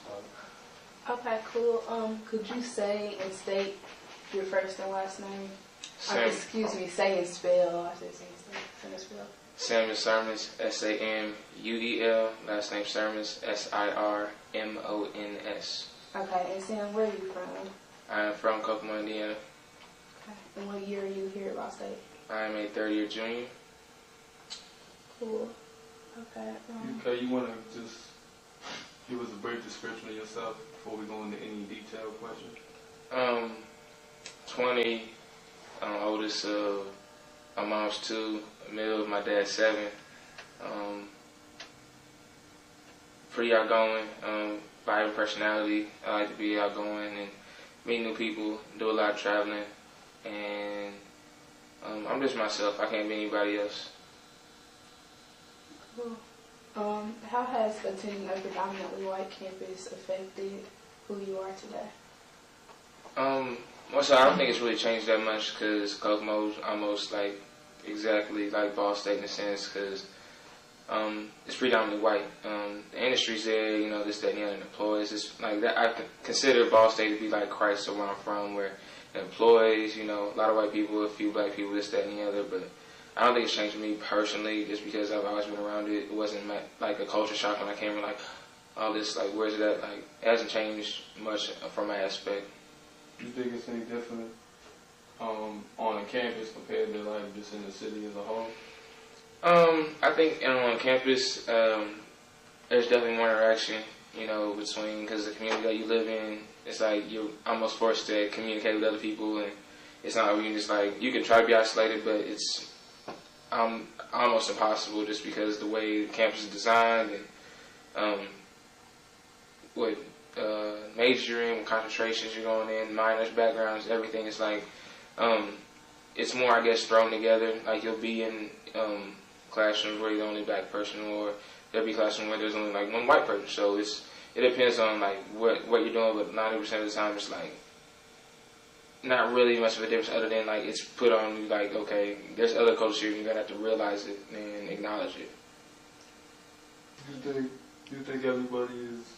start. Okay, cool. Could you say and state your first and last name? Excuse me, say and spell. I said say and spell. Sammuel Sirmons, Samuel, last name Sirmons, Sirmons. Okay, and Sam, where are you from? I am from Kokomo, Indiana. Okay, and what year are you here at Ball State? I am a third-year junior. Cool. Okay. Okay, you want to just give us a brief description of yourself before we go into any detailed questions? 20, oldest of my mom's 2, middle of my dad's 7. Pretty outgoing, vibrant personality. I like to be outgoing and meet new people, do a lot of traveling, and I'm just myself. I can't be anybody else. Cool. How has attending a predominantly white campus affected who you are today? Well, so I don't think it's really changed that much because Kokomo's almost like exactly like Ball State in a sense because it's predominantly white. The industry's there, you know, this, that, and the other, and employees. It's like that. I consider Ball State to be like Christ, where I'm from, where the employees, you know, a lot of white people, a few black people, this, that, and the other, but I don't think it's changed me personally just because I've always been around it. It wasn't like a culture shock when I came in, like, all this, like, where's it at? Like, it hasn't changed much from my aspect. Do you think it's any different on a campus compared to, like, just in the city as a whole? I think on campus, there's definitely more interaction, you know, between, because the community that you live in, it's like you're almost forced to communicate with other people, and it's not like you just, like, you can try to be isolated, but it's almost impossible just because the way the campus is designed and what majoring, what concentrations you're going in, minors, backgrounds, everything is like it's more, I guess, thrown together. Like you'll be in classrooms where you're the only black person, or there'll be classrooms where there's only like one white person. So it depends on like what you're doing, but 90% of the time it's like not really much of a difference other than like it's put on you like, okay, there's other cultures here and you're gonna have to realize it and acknowledge it. Do you think everybody is,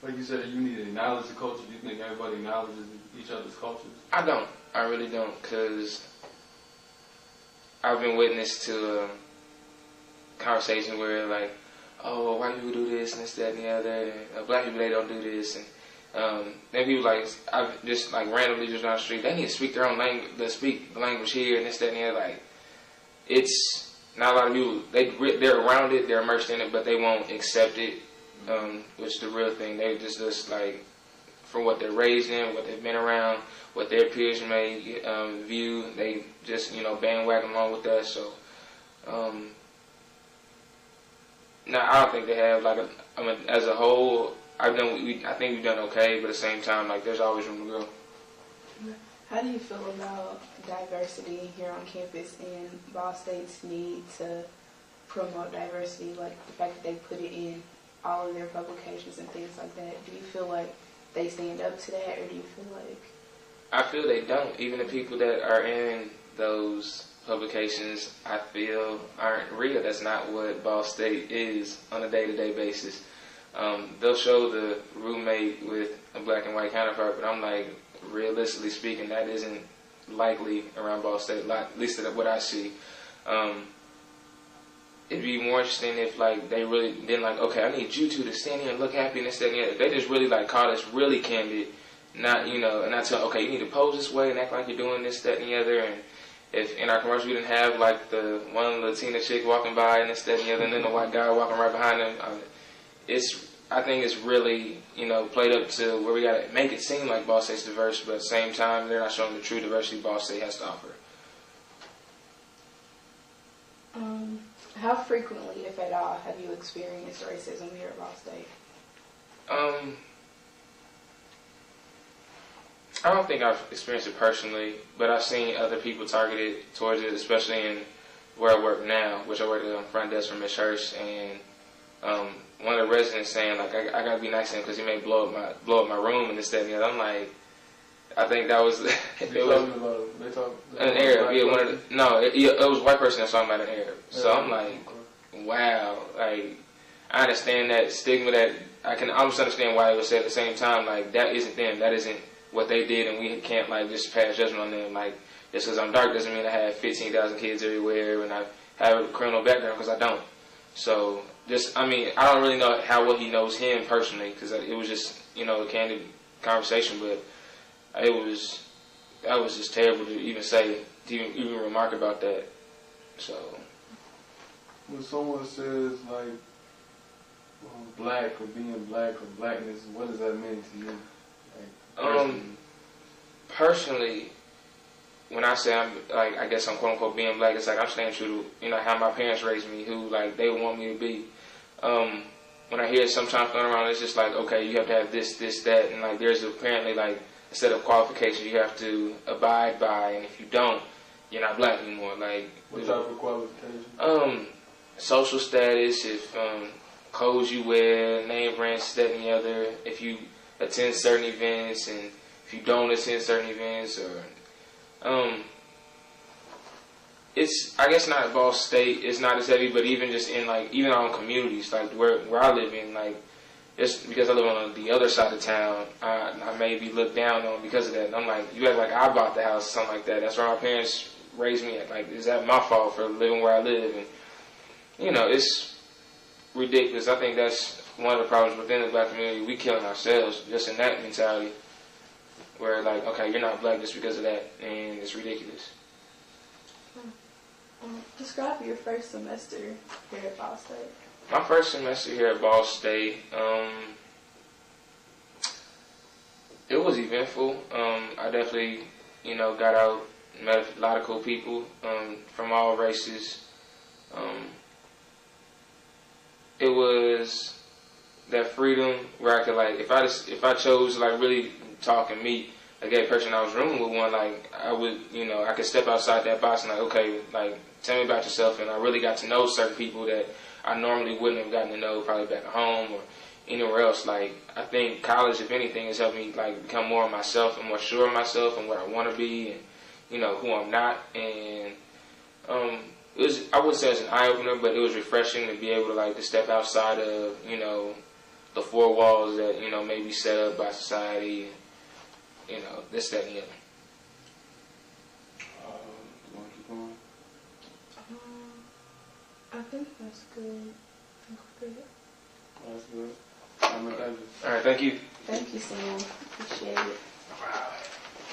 like you said, you need to acknowledge the culture? Do you think everybody acknowledges each other's cultures? I don't. I really don't, because I've been witness to conversations where like, oh, well, white people do this and this, that, and the other, and black people, they don't do this, and then people like, I've just like randomly just down the street, they need to speak their own language, speak the language here and this, that, and the other. Like, it's not a lot of people, they're around it, they're immersed in it, but they won't accept it, which is the real thing. They just like, from what they're raised in, what they've been around, what their peers may view, they just, you know, bandwagon along with that. So, now I don't think they have like as a whole. I think we've done okay, but at the same time, like there's always room to grow. How do you feel about diversity here on campus and Ball State's need to promote diversity, like the fact that they put it in all of their publications and things like that? Do you feel like they stand up to that, or do you feel like? I feel they don't. Even the people that are in those publications, I feel, aren't real. That's not what Ball State is on a day-to-day basis. They'll show the roommate with a black and white counterpart, but I'm like, realistically speaking, that isn't likely around Ball State, at least what I see. It'd be more interesting if like they really didn't like, okay, I need you two to stand here and look happy and this, that, and the other. If they just really like caught us really candid, not, you know, and not tell, okay, you need to pose this way and act like you're doing this, that, and the other. And if in our commercial we didn't have like the one Latina chick walking by and this, that, and the other, and then the white guy walking right behind them, I think it's really, you know, played up to where we got to make it seem like Ball State's diverse, but at the same time, they're not showing the true diversity Ball State has to offer. How frequently, if at all, have you experienced racism here at Ball State? I don't think I've experienced it personally, but I've seen other people targeted towards it, especially in where I work now, which I work at the front desk for Miss Hirsch, and one of the residents saying, like, I gotta be nice to him because he may blow up my room and this, that, and the other. I'm like, I think that was, it was an Arab. Yeah, it was a white person that was talking about an Arab. So I'm like, wow, like, I understand that stigma that I can almost understand why they would say at the same time, like, that isn't them, that isn't what they did, and we can't, like, just pass judgment on them. Like, just because I'm dark doesn't mean I have 15,000 kids everywhere and I have a criminal background, because I don't. So, just, I mean, I don't really know how well he knows him personally, because it was just, you know, a candid conversation, but that was just terrible to even say, to even remark about that. So. When someone says, like, black or being black or blackness, what does that mean to you? Like, personally, when I say I'm, like, I guess I'm quote unquote being black, it's like I'm staying true to, you know, how my parents raised me, who, like, they want me to be. When I hear it sometimes going around, it's just like, okay, you have to have this, that, and, like, there's apparently, like, a set of qualifications you have to abide by, and if you don't, you're not black anymore. Like, what type of qualifications? Social status, if clothes you wear, name brands, that and the other, if you attend certain events, and if you don't attend certain events, or it's, I guess, not Ball State, it's not as heavy, but even just in, like, even our own communities, like where I live in, like, just because I live on the other side of town, I may be looked down on because of that. And I'm like, you act like I bought the house, something like that. That's where my parents raised me at. Like, is that my fault for living where I live? And, you know, it's ridiculous. I think that's one of the problems within the black community. We killing ourselves just in that mentality, where, like, okay, you're not black just because of that, and it's ridiculous. Describe your first semester here at Ball State. My first semester here at Ball State, it was eventful. I definitely, you know, got out, met a lot of cool people from all races. It was that freedom where I could, like, if I chose to, like, really talk and meet a gay person I was rooming with one, like, I would, you know, I could step outside that box and, like, okay, like, tell me about yourself, and I really got to know certain people that I normally wouldn't have gotten to know probably back at home or anywhere else. Like, I think college, if anything, has helped me, like, become more of myself and more sure of myself and what I want to be and, you know, who I'm not. And it was, I wouldn't say it was an eye-opener, but it was refreshing to be able to, like, to step outside of, you know, the four walls that, you know, may be set up by society and, you know, this, that, and the other. You want to keep going? I think that's good. That's good. Thank you. All right, thank you. Thank you, Sam. Appreciate it.